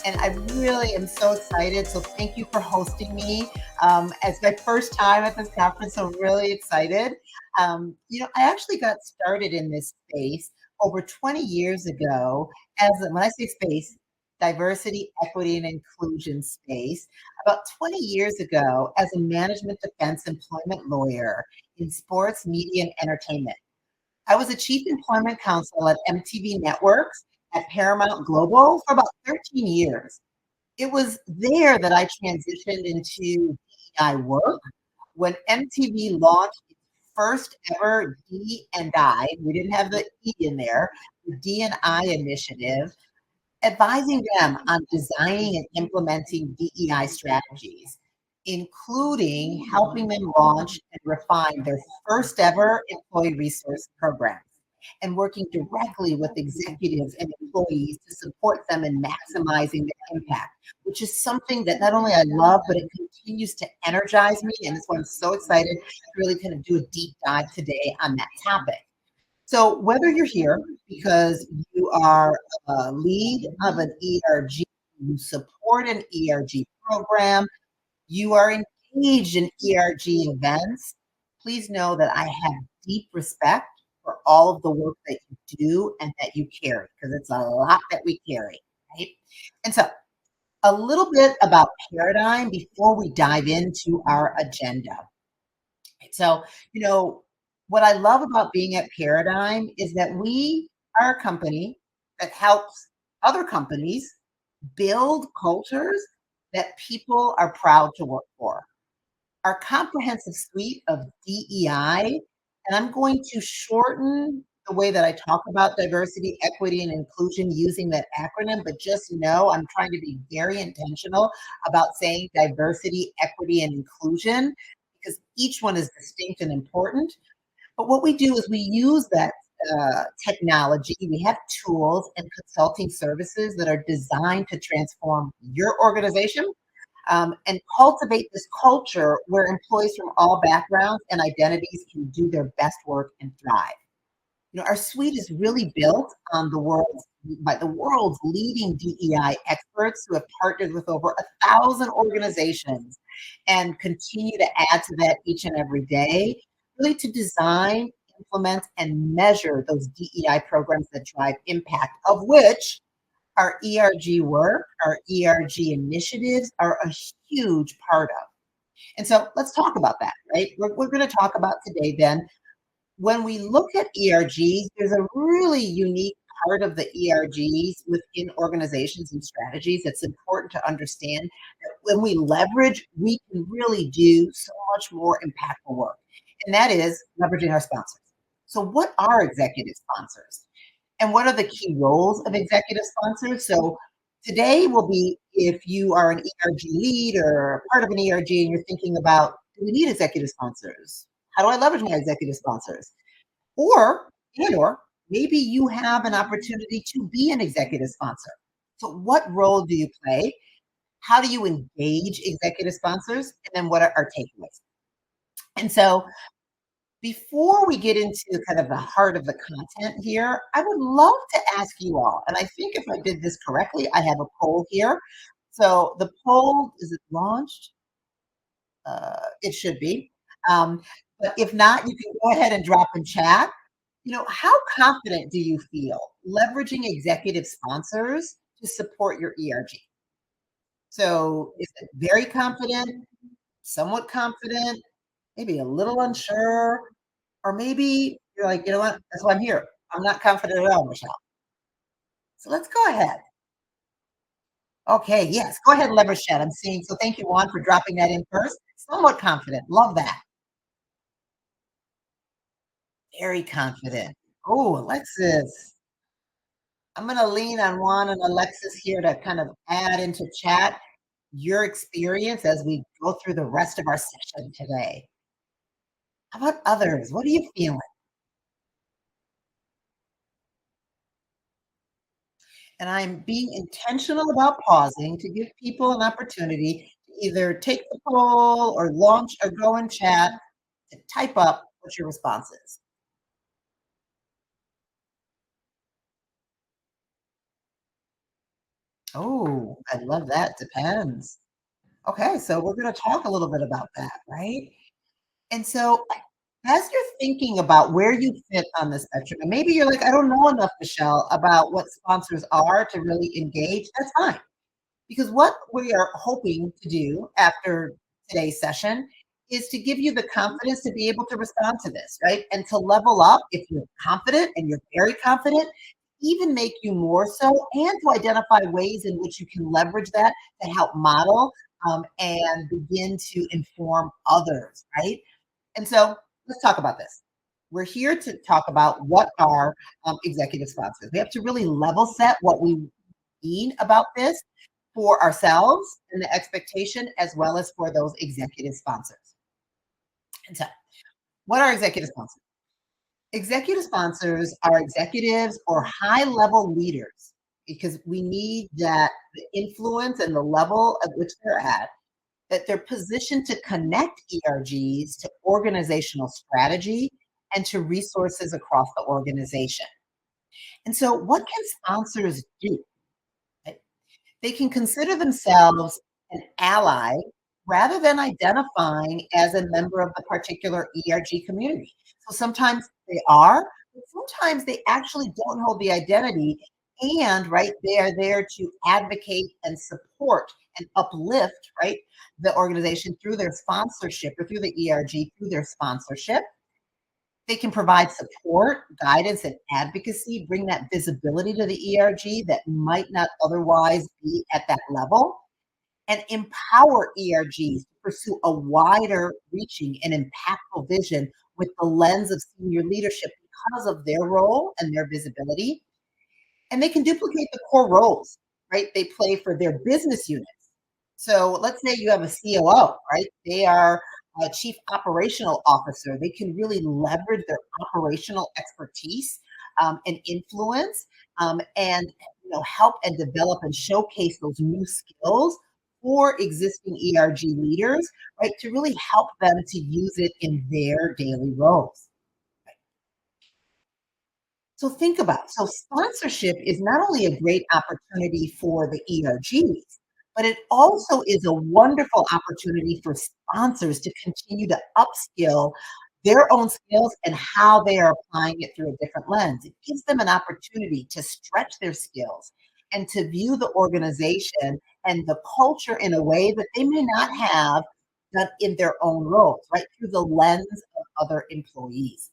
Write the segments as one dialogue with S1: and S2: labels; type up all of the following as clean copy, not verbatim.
S1: and I really am so excited. So thank you for hosting me. It's my first time at this conference, so really excited. I actually got started in this space over 20 years ago when I say space, diversity, equity, and inclusion space, about 20 years ago as a management defense employment lawyer in sports, media, and entertainment. I was a chief employment counsel at MTV Networks at Paramount Global for about 13 years. It was there that I transitioned into DEI work when MTV launched its first ever D&I. We didn't have the E in there, the D&I initiative, advising them on designing and implementing DEI strategies, including helping them launch and refine their first ever employee resource programs and working directly with executives and employees to support them in maximizing their impact, which is something that not only I love, but it continues to energize me. And that's why I'm so excited to really kind of do a deep dive today on that topic. So whether you're here because you are a lead of an ERG, you support an ERG program, you are engaged in ERG events, please know that I have deep respect for all of the work that you do and that you carry, because it's a lot that we carry, right? And so a little bit about Paradigm before we dive into our agenda. So, what I love about being at Paradigm is that we are a company that helps other companies build cultures that people are proud to work for. Our comprehensive suite of DEI, and I'm going to shorten the way that I talk about diversity, equity, and inclusion using that acronym, but just know I'm trying to be very intentional about saying diversity, equity, and inclusion because each one is distinct and important. But what we do is we use that technology. We have tools and consulting services that are designed to transform your organization and cultivate this culture where employees from all backgrounds and identities can do their best work and thrive. Our suite is really built on by the world's leading DEI experts who have partnered with over 1,000 organizations and continue to add to that each and every day, really to design, implement, and measure those DEI programs that drive impact, of which our ERG work, our ERG initiatives are a huge part of. And so let's talk about that, right? We're going to talk about today then, when we look at ERGs, there's a really unique part of the ERGs within organizations and strategies that's important to understand that when we leverage, we can really do so much more impactful work. And that is leveraging our sponsors. So what are executive sponsors? And what are the key roles of executive sponsors? So today will be if you are an ERG lead or part of an ERG and you're thinking about, do we need executive sponsors? How do I leverage my executive sponsors? Or maybe you have an opportunity to be an executive sponsor. So what role do you play? How do you engage executive sponsors? And then what are our takeaways? And so before we get into kind of the heart of the content here, I would love to ask you all, and I think if I did this correctly, I have a poll here. So the poll, is it launched? It should be. But if not, you can go ahead and drop in chat. How confident do you feel leveraging executive sponsors to support your ERG? So is it very confident, somewhat confident, maybe a little unsure, or maybe you're like, you know what, that's why I'm here. I'm not confident at all, Michelle. So let's go ahead. Okay, yes, go ahead and leverage chat. I'm seeing, so thank you, Juan, for dropping that in first. Somewhat confident, love that. Very confident. Oh, Alexis. I'm going to lean on Juan and Alexis here to kind of add into chat your experience as we go through the rest of our session today. How about others? What are you feeling? And I'm being intentional about pausing to give people an opportunity to either take the poll or launch or go in chat to type up what your response is. Oh, I love that. Depends. Okay, so we're going to talk a little bit about that, right? And so, as you're thinking about where you fit on the spectrum, and maybe you're like, I don't know enough, Michelle, about what sponsors are to really engage, that's fine. Because what we are hoping to do after today's session is to give you the confidence to be able to respond to this, right? And to level up if you're confident and you're very confident, even make you more so, and to identify ways in which you can leverage that to help model and begin to inform others, right? And so let's talk about this. We're here to talk about what are executive sponsors. We have to really level set what we mean about this for ourselves and the expectation, as well as for those executive sponsors. And so, what are executive sponsors? Executive sponsors are executives or high level leaders because we need that the influence and the level at which they're at, that they're positioned to connect ERGs to organizational strategy and to resources across the organization. And so, what can sponsors do? Right? They can consider themselves an ally rather than identifying as a member of the particular ERG community. So sometimes they are, but sometimes they actually don't hold the identity. And right, they are there to advocate and support and uplift, right, the organization through their sponsorship or through the ERG through their sponsorship. They can provide support, guidance, and advocacy, bring that visibility to the ERG that might not otherwise be at that level, and empower ERGs to pursue a wider reaching and impactful vision with the lens of senior leadership because of their role and their visibility. And they can duplicate the core roles, right? They play for their business units. So let's say you have a COO, right? They are a chief operational officer. They can really leverage their operational expertise and influence, and help and develop and showcase those new skills for existing ERG leaders, right? To really help them to use it in their daily roles. So think about so sponsorship is not only a great opportunity for the ERGs, but it also is a wonderful opportunity for sponsors to continue to upskill their own skills and how they are applying it through a different lens. It gives them an opportunity to stretch their skills and to view the organization and the culture in a way that they may not have done in their own roles, right? Through the lens of other employees.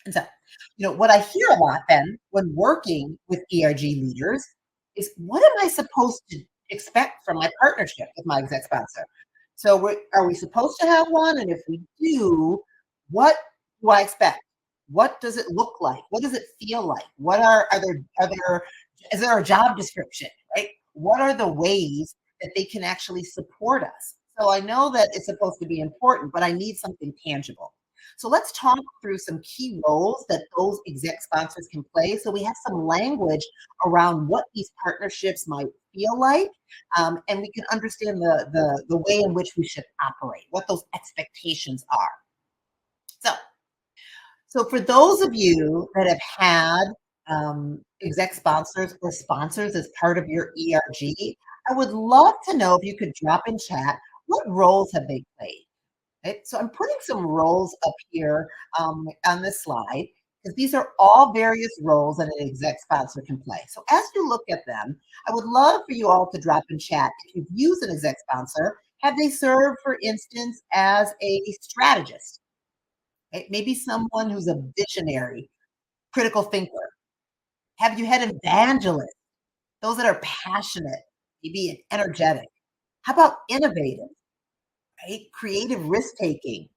S1: And so, what I hear a lot then when working with ERG leaders is what am I supposed to expect from my partnership with my exec sponsor? So, are we supposed to have one? And if we do, what do I expect? What does it look like? What does it feel like? What is there a job description, right? What are the ways that they can actually support us? So I know that it's supposed to be important, but I need something tangible. So let's talk through some key roles that those exec sponsors can play. So we have some language around what these partnerships might feel like, and we can understand the way in which we should operate, what those expectations are. So, so for those of you that have had exec sponsors or sponsors as part of your ERG, I would love to know if you could drop in chat what roles have they played. Right? So I'm putting some roles up here on this slide because these are all various roles that an exec sponsor can play. So as you look at them, I would love for you all to drop in chat if you've used an exec sponsor. Have they served, for instance, as a strategist? Right? Maybe someone who's a visionary, critical thinker. Have you had evangelists? Those that are passionate, maybe energetic. How about innovative? Right? Creative risk taking.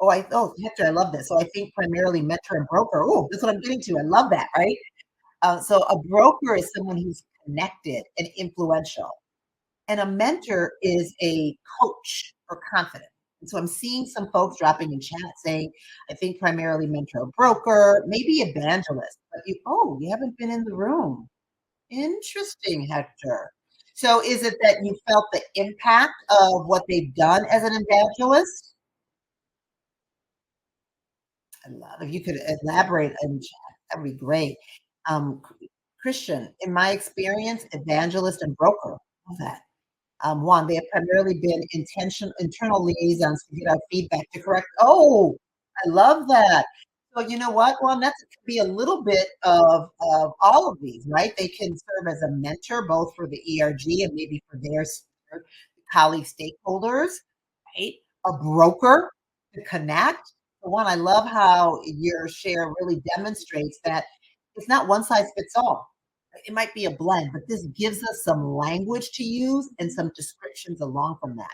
S1: Hector, I love this. So I think primarily mentor and broker. Oh, that's what I'm getting to. I love that, right? So a broker is someone who's connected and influential, and a mentor is a coach or confident. And so I'm seeing some folks dropping in chat saying, I think primarily mentor or broker, maybe evangelist, but you haven't been in the room. Interesting, Hector. So is it that you felt the impact of what they've done as an evangelist? I love if you could elaborate in chat, that would be great. Um, Christian, in my experience, evangelist and broker. Love that. One, they have primarily been internal liaisons to get out feedback to correct. Oh, I love that. So you know what? Well, that's could be a little bit of all of these, right? They can serve as a mentor, both for the ERG and maybe for their colleague stakeholders, right? A broker to connect. For one, I love how your share really demonstrates that it's not one size fits all. It might be a blend, but this gives us some language to use and some descriptions along from that.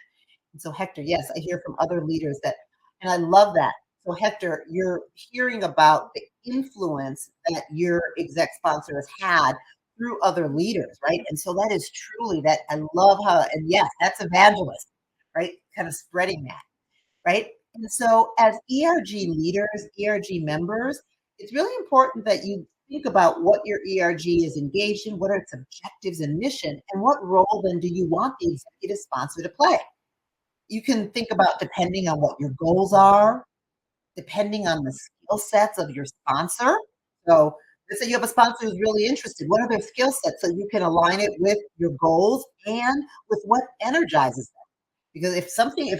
S1: And so, Hector, yes, I hear from other leaders that, and I love that. So, Hector, you're hearing about the influence that your exec sponsor has had through other leaders, right? And so that is truly that I love how, and yes, that's evangelist, right? Kind of spreading that, right? And so, as ERG leaders, ERG members, it's really important that you think about what your ERG is engaged in, what are its objectives and mission, and what role then do you want the executive sponsor to play. You can think about depending on what your goals are, depending on the skill sets of your sponsor. So, let's say you have a sponsor who's really interested. What are their skill sets so you can align it with your goals and with what energizes them? Because if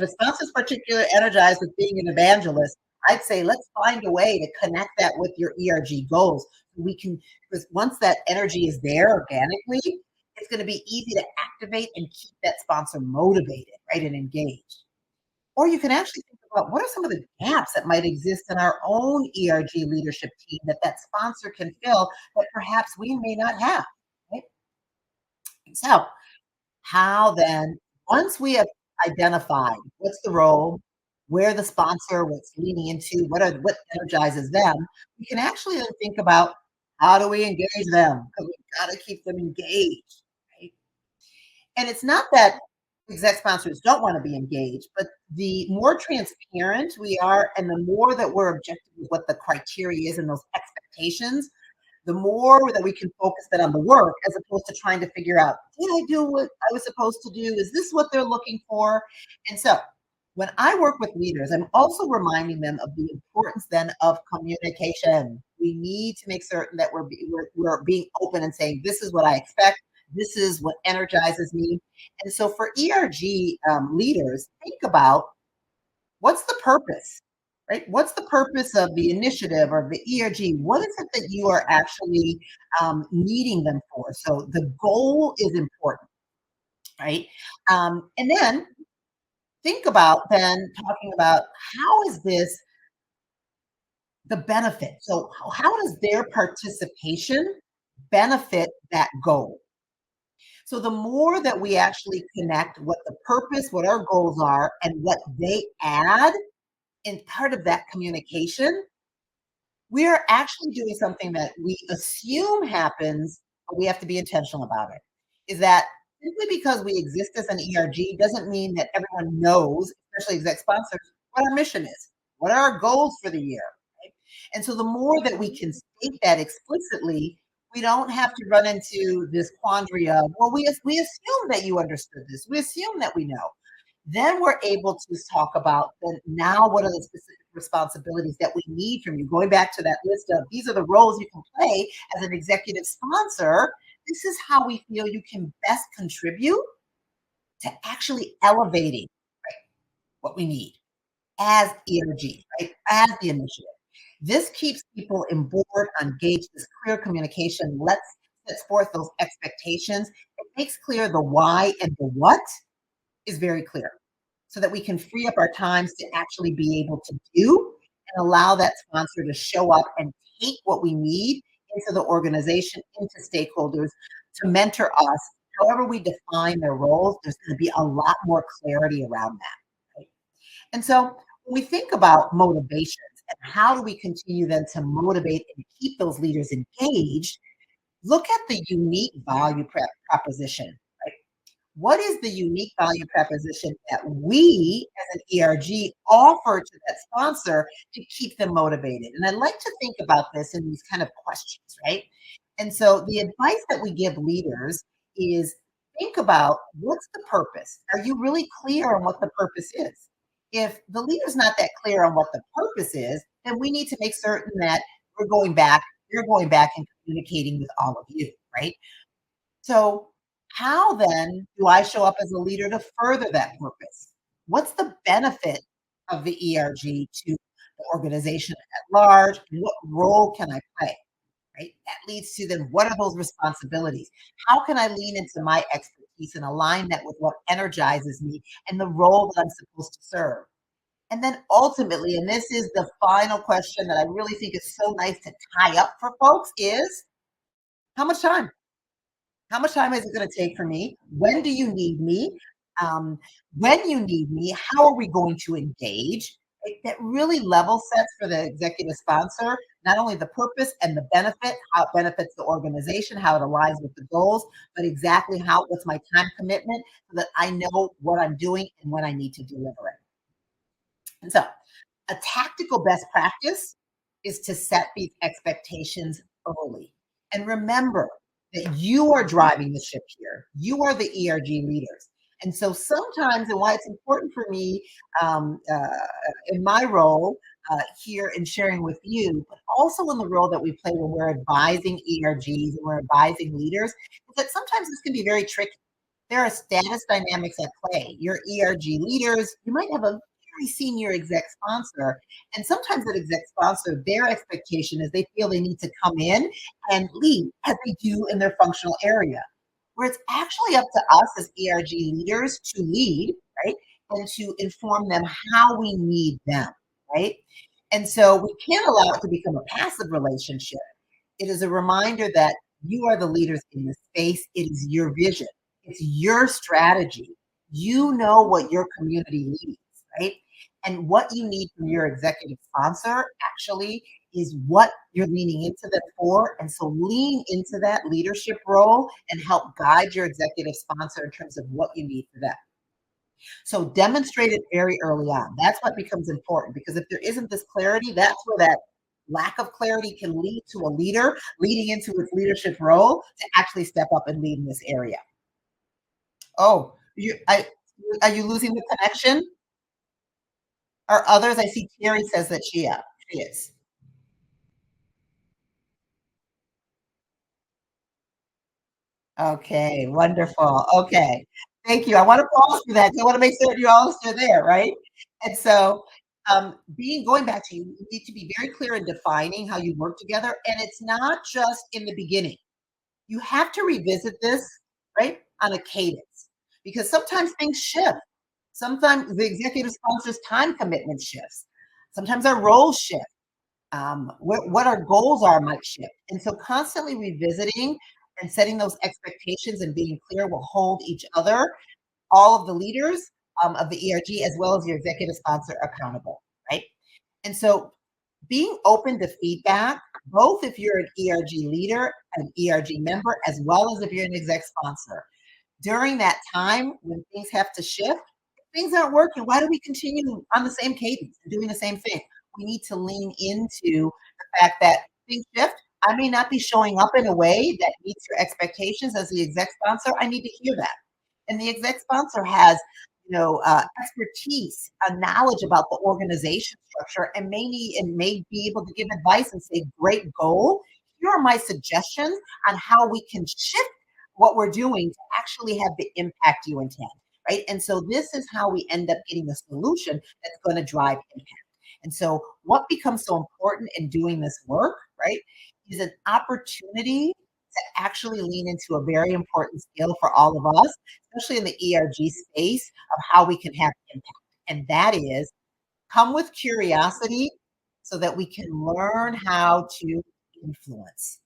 S1: a sponsor's particularly energized with being an evangelist, I'd say let's find a way to connect that with your ERG goals. We can, because once that energy is there organically, it's going to be easy to activate and keep that sponsor motivated, right, and engaged. Or you can actually think about what are some of the gaps that might exist in our own ERG leadership team that that sponsor can fill that perhaps we may not have. Right? So, how then, once we have identified what's the role, where the sponsor, what's leaning into, what energizes them, we can actually then think about how do we engage them? Because we've got to keep them engaged, right? And it's not that exec sponsors don't want to be engaged, but the more transparent we are and the more that we're objective with what the criteria is and those expectations, the more that we can focus then on the work as opposed to trying to figure out, did I do what I was supposed to do? Is this what they're looking for? And so when I work with leaders, I'm also reminding them of the importance then of communication. We need to make certain that we're being open and saying, this is what I expect. This is what energizes me. And so for ERG leaders, think about what's the purpose, right? What's the purpose of the initiative or the ERG? What is it that you are actually needing them for? So the goal is important, right? And then think about then talking about how is this the benefit? So how does their participation benefit that goal? So the more that we actually connect what the purpose, what our goals are, and what they add in part of that communication, we are actually doing something that we assume happens, but we have to be intentional about it. Is that simply because we exist as an ERG doesn't mean that everyone knows, especially exec sponsors, what our mission is, what are our goals for the year. Right? And so the more that we can state that explicitly, we don't have to run into this quandary of, well, we assume that you understood this. We assume that we know. Then we're able to talk about then now what are the specific responsibilities that we need from you. Going back to that list of these are the roles you can play as an executive sponsor. This is how we feel you can best contribute to actually elevating what we need as ERG, right? As the initiative. This keeps people in board, engaged, this clear communication sets forth those expectations. It makes clear the why and the what is very clear so that we can free up our times to actually be able to do and allow that sponsor to show up and take what we need into the organization, into stakeholders to mentor us. However, we define their roles, there's going to be a lot more clarity around that. Right? And so when we think about motivations and how do we continue then to motivate and keep those leaders engaged, look at the unique value proposition. What is the unique value proposition that we as an ERG offer to that sponsor to keep them motivated? And I like to think about this in these kind of questions, right? And so the advice that we give leaders is think about what's the purpose? Are you really clear on what the purpose is? If the leader's not that clear on what the purpose is, then we need to make certain that we're going back, you're going back and communicating with all of you. right? So, how then do I show up as a leader to further that purpose? What's the benefit of the ERG to the organization at large? What role can I play? Right? That leads to then what are those responsibilities? How can I lean into my expertise and align that with what energizes me and the role that I'm supposed to serve? And then ultimately, and this is the final question that I really think is so nice to tie up for folks is how much time? How much time is it going to take for me? When do you need me? Um, when you need me, how are we going to engage? That really level sets for the executive sponsor not only the purpose and the benefit, how it benefits the organization, how it aligns with the goals, but exactly how what's my time commitment so that I know what I'm doing and when I need to deliver it. And so a tactical best practice is to set these expectations early. And remember that you are driving the ship here. You are the ERG leaders. And so sometimes, and why it's important for me um, uh, in my role here in sharing with you, but also in the role that we play when we're advising ERGs and we're advising leaders, is that sometimes this can be very tricky. There are status dynamics at play. Your ERG leaders, you might have a very senior exec sponsor, and sometimes that exec sponsor, their expectation is they feel they need to come in and lead as they do in their functional area. Where it's actually up to us as ERG leaders to lead, right? And to inform them how we need them, right? And so we can't allow it to become a passive relationship. It is a reminder that you are the leaders in the space. It is your vision. It's your strategy. You know what your community needs, right? And what you need from your executive sponsor actually is what you're leaning into them for. And so lean into that leadership role and help guide your executive sponsor in terms of what you need for them. So demonstrate it very early on. That's what becomes important because if there isn't this clarity, that's where that lack of clarity can lead to a leader leading into its leadership role to actually step up and lead in this area. Oh, are you losing the connection? Or others? I see Terry says that she is. Okay, wonderful. Okay. Thank you. I want to pause for that. I want to make sure you all are still there, right? And so being going back to you need to be very clear in defining how you work together. And it's not just in the beginning. You have to revisit this, right, on a cadence because sometimes things shift. Sometimes the executive sponsor's time commitment shifts. Sometimes our roles shift. What our goals are might shift. And so constantly revisiting and setting those expectations and being clear will hold each other, all of the leaders of the ERG, as well as your executive sponsor accountable, right? And so being open to feedback, both if you're an ERG leader, an ERG member, as well as if you're an exec sponsor. During that time when things have to shift, if things aren't working, why do we continue on the same cadence and doing the same thing? We need to lean into the fact that things shift. I may not be showing up in a way that meets your expectations as the exec sponsor. I need to hear that. And the exec sponsor has, expertise, knowledge about the organization structure, and may be able to give advice and say, "Great goal. Here are my suggestions on how we can shift what we're doing to actually have the impact you intend." Right. And so this is how we end up getting a solution that's going to drive impact. And so what becomes so important in doing this work, right, is an opportunity to actually lean into a very important skill for all of us, especially in the ERG space of how we can have impact. And that is come with curiosity so that we can learn how to influence.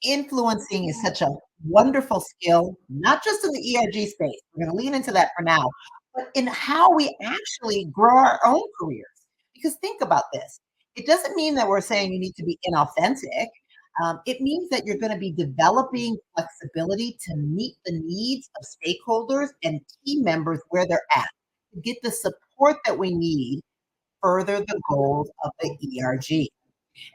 S1: Influencing is such a wonderful skill, not just in the ERG space. We're going to lean into that for now, but in how we actually grow our own careers. Because think about this, it doesn't mean that we're saying you need to be inauthentic. It means that you're going to be developing flexibility to meet the needs of stakeholders and team members where they're at to get the support that we need further the goals of the ERG.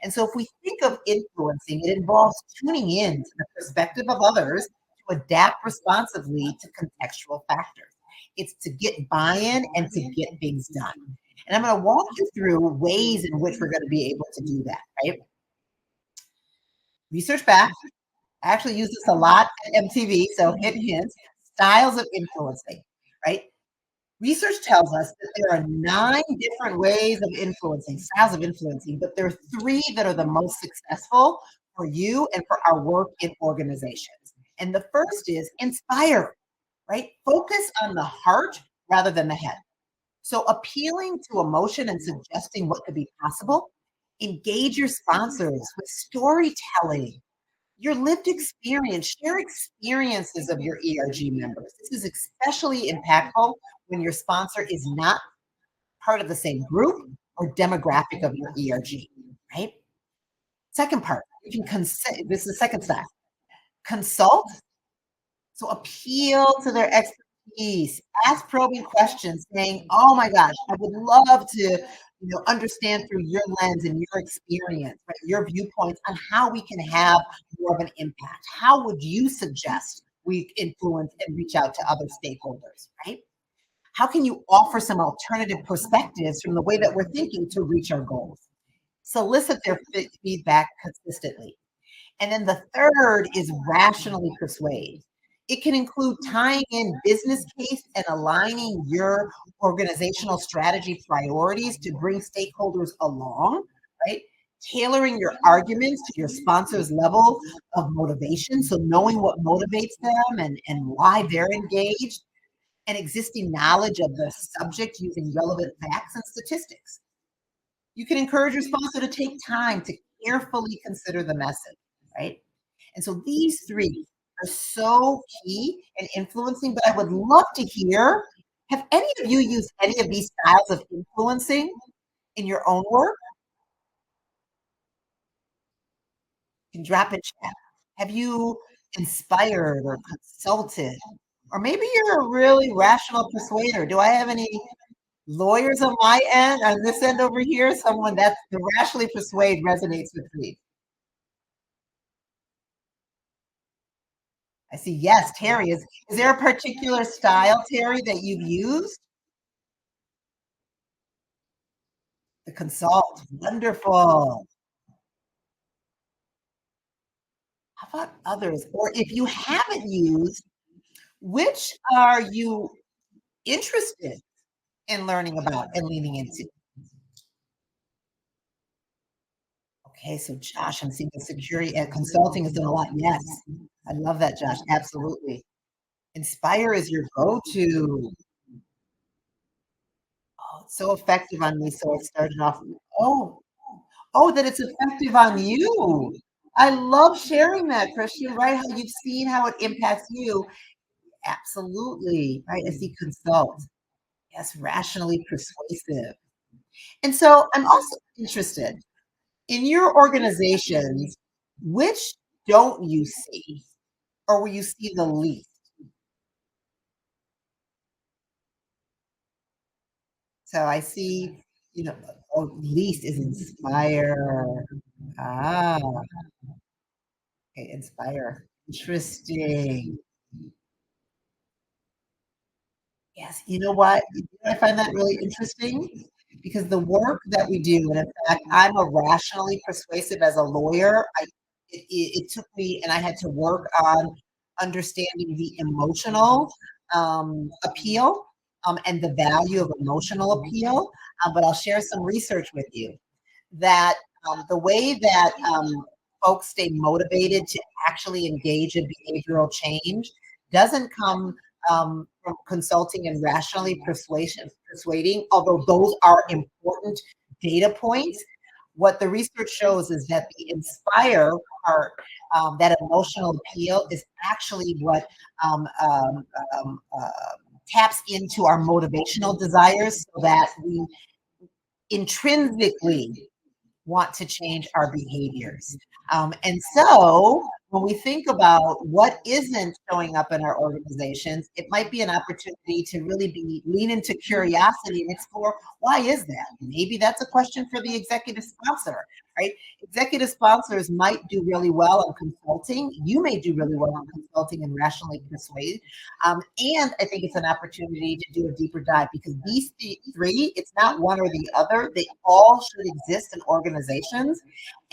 S1: And so if we think of influencing, it involves tuning in to the perspective of others to adapt responsively to contextual factors. It's to get buy-in and to get things done. And I'm going to walk you through ways in which we're going to be able to do that, right? Research back, I actually use this a lot at MTV, so hint, hint, styles of influencing, right? Research tells us that there are 9 different ways of influencing, styles of influencing, but there are 3 that are the most successful for you and for our work in organizations. And the first is inspire, right? Focus on the heart rather than the head. So appealing to emotion and suggesting what could be possible, engage your sponsors with storytelling, your lived experience, share experiences of your ERG members. This is especially impactful when your sponsor is not part of the same group or demographic of your ERG, right? Second part, you can this is the second step. Consult, so appeal to their expertise, ask probing questions saying, oh my gosh, I would love to understand through your lens and your experience, right, your viewpoints on how we can have more of an impact. How would you suggest we influence and reach out to other stakeholders, right? How can you offer some alternative perspectives from the way that we're thinking to reach our goals? Solicit their feedback consistently. And then the third is rationally persuade. It can include tying in business case and aligning your organizational strategy priorities to bring stakeholders along, right? Tailoring your arguments to your sponsor's level of motivation. So knowing what motivates them and why they're engaged, and existing knowledge of the subject using relevant facts and statistics. You can encourage your sponsor to take time to carefully consider the message, right? And so these 3 are so key and influencing, but I would love to hear, have any of you used any of these styles of influencing in your own work? You can drop in chat. Have you inspired or consulted? Or maybe you're a really rational persuader. Do I have any lawyers on my end, on this end over here? Someone that's the rationally persuade resonates with me. I see. Yes, Terry. Is there a particular style, Terry, that you've used? The consult. Wonderful. How about others? Or if you haven't used, which are you interested in learning about and leaning into? Okay, so Josh, I'm seeing the security and consulting is doing a lot. Yes. I love that, Josh. Absolutely. Inspire is your go-to. Oh, it's so effective on me. So it started off. Oh, oh, that it's effective on you. I love sharing that, Christian, right? How you've seen how it impacts you. Absolutely. Right. I see consult. Yes, rationally persuasive. And so I'm also interested in your organizations, which don't you see or will you see the least? So I see, least is inspire. Ah, okay, inspire. Interesting. Yes, you know what? I find that really interesting because the work that we do, and in fact, I'm a rationally persuasive as a lawyer. It took me, and I had to work on understanding the emotional appeal and the value of emotional appeal. But I'll share some research with you that the way that folks stay motivated to actually engage in behavioral change doesn't come from consulting and rationally persuading, although those are important data points. What the research shows is that the inspire part, that emotional appeal, is actually what um, um, uh, taps into our motivational desires so that we intrinsically want to change our behaviors. And so when we think about what isn't showing up in our organizations, it might be an opportunity to really lean into curiosity and explore, why is that? Maybe that's a question for the executive sponsor, right? Executive sponsors might do really well on consulting. You may do really well on consulting and rationally persuade. And I think it's an opportunity to do a deeper dive because these 3, it's not one or the other. They all should exist in organizations.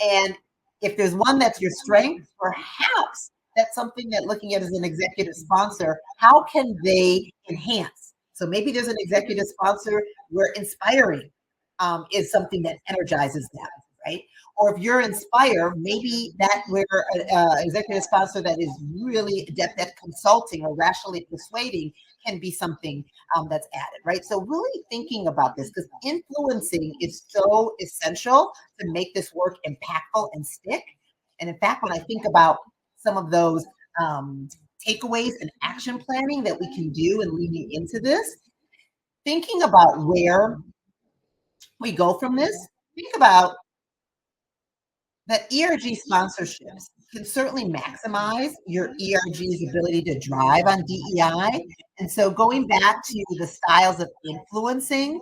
S1: And if there's one that's your strength, perhaps that's something that looking at as an executive sponsor, how can they enhance? So maybe there's an executive sponsor where inspiring is something that energizes them, right? Or if you're inspired, maybe that where an executive sponsor that is really adept at consulting or rationally persuading can be something that's added, right? So really thinking about this because influencing is so essential to make this work impactful and stick. And in fact, when I think about some of those um, takeaways and action planning that we can do and leading into this, thinking about where we go from this, think about that ERG sponsorships can certainly maximize your ERG's ability to drive on DEI. And so going back to the styles of influencing,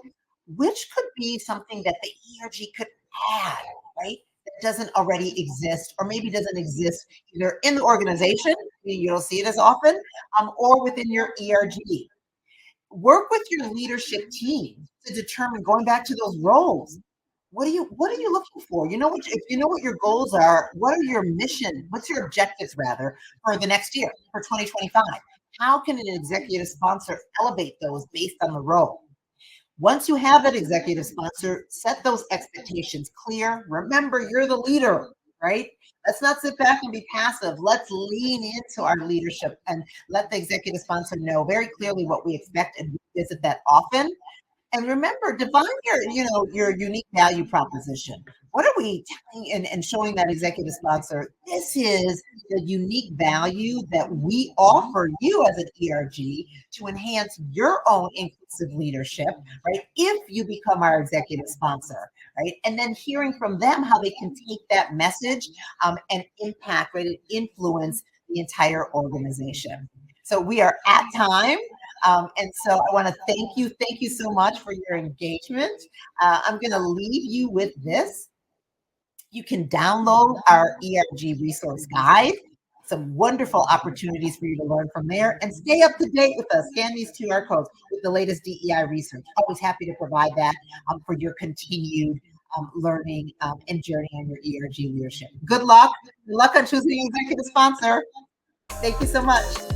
S1: which could be something that the ERG could add, right? That doesn't already exist, or maybe doesn't exist either in the organization, you don't see it as often, or within your ERG. Work with your leadership team to determine, going back to those roles, what are you looking for? You know what, if you know what your goals are, what are your mission, what's your objectives rather for the next year, for 2025? How can an executive sponsor elevate those based on the role? Once you have that executive sponsor, set those expectations clear. Remember, you're the leader, right? Let's not sit back and be passive. Let's lean into our leadership and let the executive sponsor know very clearly what we expect and visit that often. And remember, define your unique value proposition. What are we telling and showing that executive sponsor? This is the unique value that we offer you as an ERG to enhance your own inclusive leadership, right? If you become our executive sponsor, right? And then hearing from them how they can take that message and impact, right, and influence the entire organization. So we are at time. And so I want to thank you. Thank you so much for your engagement. I'm going to leave you with this. You can download our ERG resource guide. Some wonderful opportunities for you to learn from there and stay up to date with us. Scan these QR codes with the latest DEI research. Always happy to provide that for your continued learning and journey on your ERG leadership. Good luck. Good luck on choosing an executive sponsor. Thank you so much.